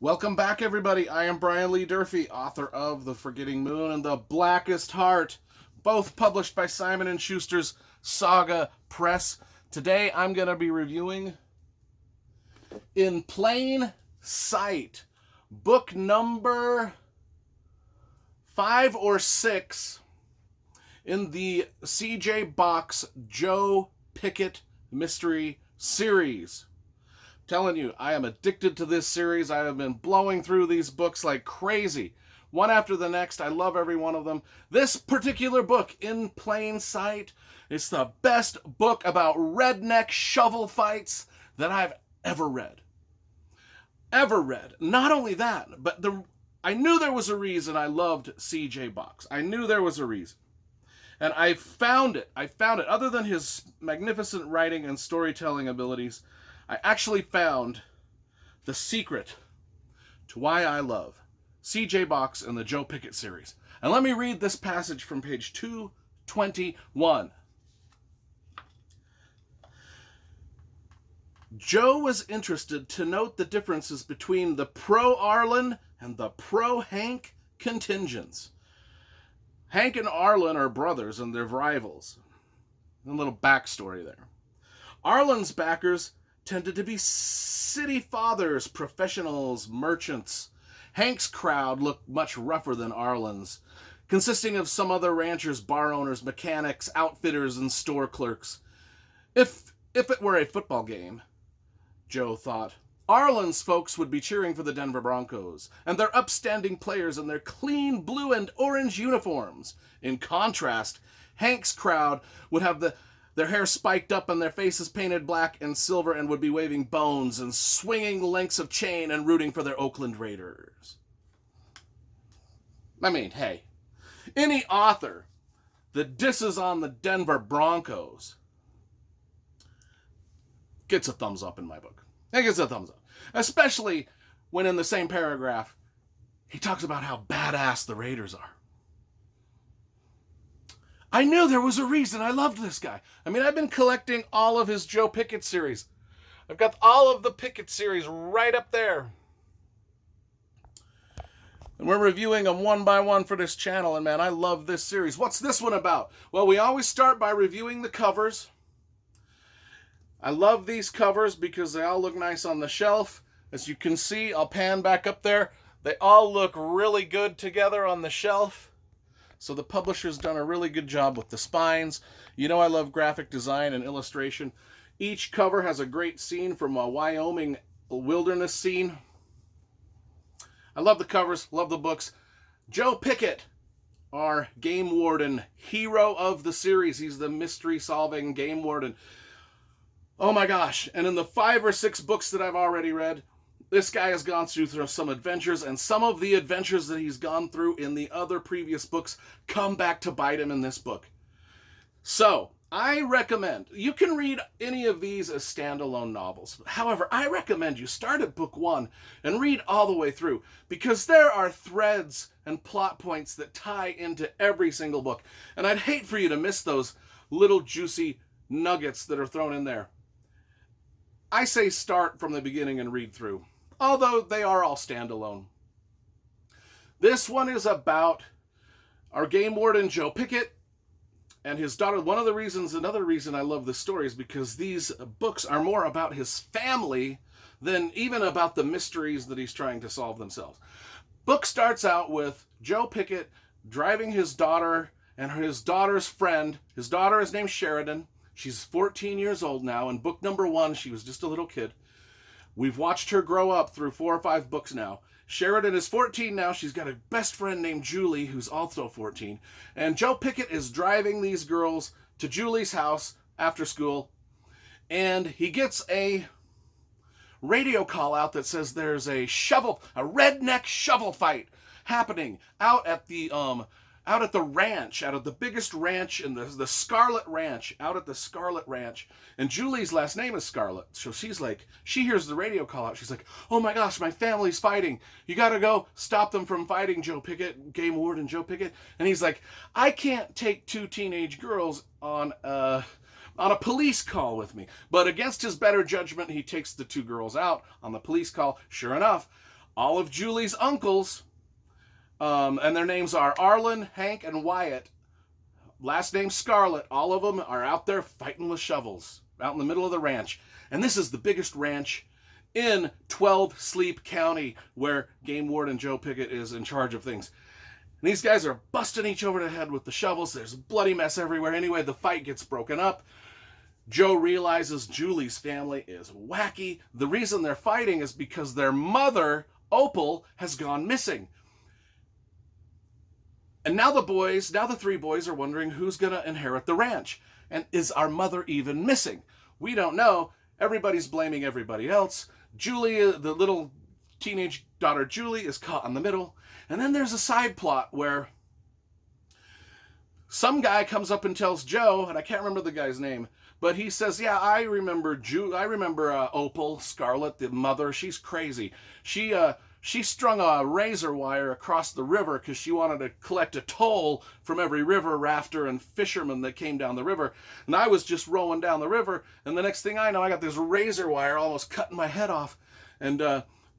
Welcome back, everybody. I am Brian Lee Durfee, author of The Forgetting Moon and The Blackest Heart, both published by Simon & Schuster's Saga Press. Today, I'm going to be reviewing In Plain Sight, book number 5 or 6 in the C.J. Box Joe Pickett mystery series. Telling you, I am addicted to this series. I have been blowing through these books like crazy, one after the next. I love every one of them. This particular book, In Plain Sight, is the best book about redneck shovel fights that I've ever read. Not only that, but I knew there was a reason I loved C.J. Box. I knew there was a reason. And I found it. Other than his magnificent writing and storytelling abilities, I actually found the secret to why I love C.J. Box and the Joe Pickett series. And let me read this passage from page 221. Joe was interested to note the differences between the pro-Arlen and the pro-Hank contingents. Hank and Arlen are brothers and they're rivals. A little backstory there. Arlen's backers tended to be city fathers, professionals, merchants. Hank's crowd looked much rougher than Arlen's, consisting of some other ranchers, bar owners, mechanics, outfitters, and store clerks. If it were a football game, Joe thought, Arlen's folks would be cheering for the Denver Broncos and their upstanding players in their clean blue and orange uniforms. In contrast, Hank's crowd would have their hair spiked up and their faces painted black and silver and would be waving bones and swinging lengths of chain and rooting for their Oakland Raiders. I mean, hey, any author that disses on the Denver Broncos gets a thumbs up in my book. It gets a thumbs up. Especially when in the same paragraph, he talks about how badass the Raiders are. I knew there was a reason I loved this guy. I mean, I've been collecting all of his Joe Pickett series. I've got all of the Pickett series right up there. And we're reviewing them one by one for this channel, and man, I love this series. What's this one about? Well, we always start by reviewing the covers. I love these covers because they all look nice on the shelf. As you can see, I'll pan back up there. They all look really good together on the shelf. So the publisher's done a really good job with the spines. You know I love graphic design and illustration. Each cover has a great scene from a Wyoming wilderness scene. I love the covers, love the books. Joe Pickett, our game warden, hero of the series. He's the mystery-solving game warden. Oh my gosh, and in the 5 or 6 books that I've already read, this guy has gone through some adventures, and some of the adventures that he's gone through in the other previous books come back to bite him in this book. So, I recommend, you can read any of these as standalone novels. However, I recommend you start at book 1 and read all the way through, because there are threads and plot points that tie into every single book. And I'd hate for you to miss those little juicy nuggets that are thrown in there. I say start from the beginning and read through, although they are all standalone. This one is about our game warden, Joe Pickett, and his daughter. Another reason I love this story is because these books are more about his family than even about the mysteries that he's trying to solve themselves. Book starts out with Joe Pickett driving his daughter and his daughter's friend. His daughter is named Sheridan. She's 14 years old now. In book number 1, she was just a little kid. We've watched her grow up through 4 or 5 books now. Sheridan is 14 now. She's got a best friend named Julie, who's also 14. And Joe Pickett is driving these girls to Julie's house after school. And he gets a radio call out that says there's a redneck shovel fight happening out at the ranch, out of the biggest ranch in the Scarlet Ranch, out at the Scarlet Ranch. And Julie's last name is Scarlet. So she hears the radio call out. She's like, oh my gosh, my family's fighting. You gotta go stop them from fighting, Joe Pickett, game warden Joe Pickett. And he's like, I can't take 2 teenage girls on a police call with me. But against his better judgment, he takes the 2 girls out on the police call. Sure enough, all of Julie's uncles, and their names are Arlen, Hank, and Wyatt, last name Scarlett, all of them are out there fighting with shovels out in the middle of the ranch. And this is the biggest ranch in 12 Sleep County, where Game Warden Joe Pickett is in charge of things. And these guys are busting each over the head with the shovels. There's a bloody mess everywhere. Anyway, the fight gets broken up. Joe realizes Julie's family is wacky. The reason they're fighting is because their mother, Opal, has gone missing. And now the three boys are wondering who's going to inherit the ranch. And is our mother even missing? We don't know. Everybody's blaming everybody else. Julie, the little teenage daughter Julie, is caught in the middle. And then there's a side plot where some guy comes up and tells Joe, and I can't remember the guy's name, but he says, yeah, I remember Opal, Scarlett, the mother. She's crazy. She strung a razor wire across the river because she wanted to collect a toll from every river rafter and fisherman that came down the river. And I was just rowing down the river, and the next thing I know, I got this razor wire almost cutting my head off.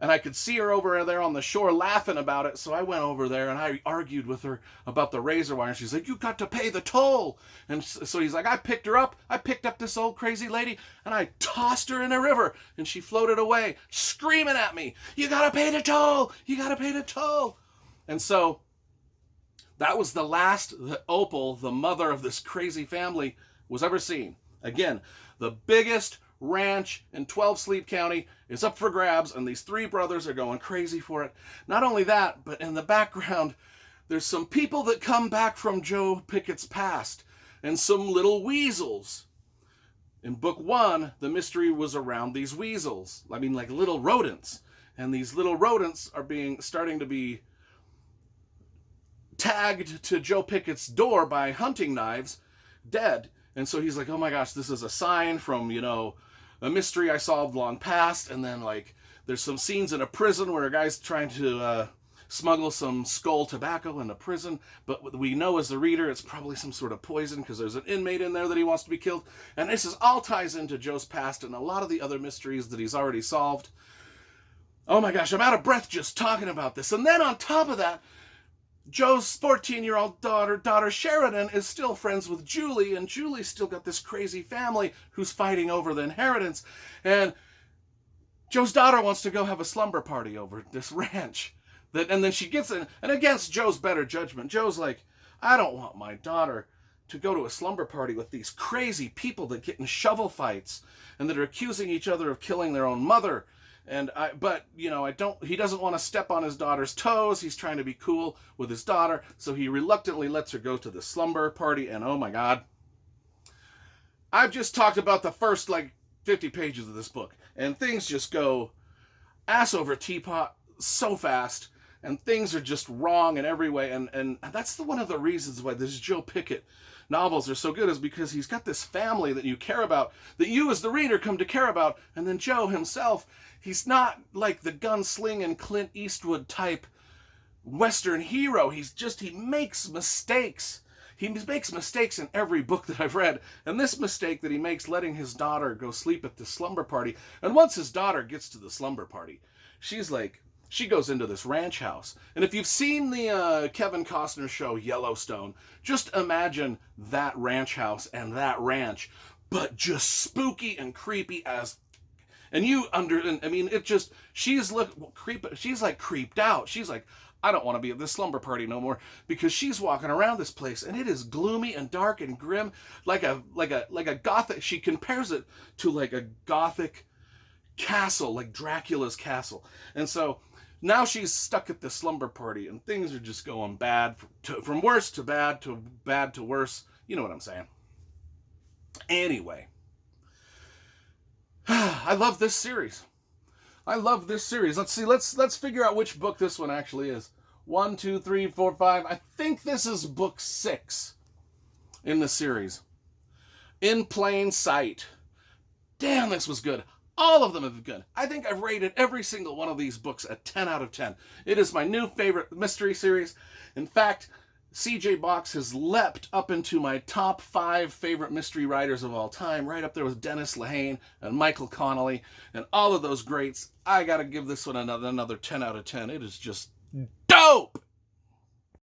And I could see her over there on the shore laughing about it, so I went over there and I argued with her about the razor wire. And she's like, you got to pay the toll. And so he's like, I picked her up. I picked up this old crazy lady, and I tossed her in a river, and she floated away, screaming at me, you got to pay the toll. You got to pay the toll. And so that was the last that Opal, the mother of this crazy family, was ever seen. Again, the biggest ranch in 12 Sleep County is up for grabs, and these three brothers are going crazy for it. Not only that, but in the background, there's some people that come back from Joe Pickett's past, and some little weasels. In book 1, the mystery was around these weasels. I mean, like little rodents. And these little rodents are starting to be tagged to Joe Pickett's door by hunting knives, dead. And so he's like, oh my gosh, this is a sign from, a mystery I solved long past. And then, there's some scenes in a prison where a guy's trying to smuggle some skull tobacco into prison. But we know as the reader, it's probably some sort of poison because there's an inmate in there that he wants to be killed. And this all ties into Joe's past and a lot of the other mysteries that he's already solved. Oh my gosh, I'm out of breath just talking about this. And then on top of that, Joe's 14-year-old daughter Sheridan is still friends with Julie, and Julie's still got this crazy family who's fighting over the inheritance. And Joe's daughter wants to go have a slumber party over this ranch. And then she gets in, and against Joe's better judgment, Joe's like, I don't want my daughter to go to a slumber party with these crazy people that get in shovel fights and that are accusing each other of killing their own mother. He doesn't want to step on his daughter's toes. He's trying to be cool with his daughter. So he reluctantly lets her go to the slumber party. And oh my God, I've just talked about the first 50 pages of this book, and things just go ass over teapot so fast, and things are just wrong in every way. And that's one of the reasons why this Joe Pickett novels are so good, is because he's got this family that you care about, that you as the reader come to care about. And then Joe himself, he's not like the gunslinging Clint Eastwood type Western hero. He makes mistakes. He makes mistakes in every book that I've read. And this mistake that he makes, letting his daughter go sleep at the slumber party. And once his daughter gets to the slumber party, she goes into this ranch house. And if you've seen the Kevin Costner show Yellowstone, just imagine that ranch house and that ranch, but just spooky and creepy as. And she's like creeped out. She's like, I don't want to be at this slumber party no more, because she's walking around this place and it is gloomy and dark and grim, like a gothic. She compares it to like a gothic castle, like Dracula's castle. And so now she's stuck at the slumber party, and things are just going bad, from worse to bad to worse. You know what I'm saying? Anyway, I love this series. Let's see. Let's figure out which book this one actually is. 1, 2, 3, 4, 5. I think this is book 6 in the series. In Plain Sight. Damn, this was good. All of them have been good. I think I've rated every single one of these books a 10 out of 10. It is my new favorite mystery series. In fact, C.J. Box has leapt up into my top 5 favorite mystery writers of all time, right up there with Dennis Lehane and Michael Connelly and all of those greats. I gotta give this one another 10 out of 10. It is just dope!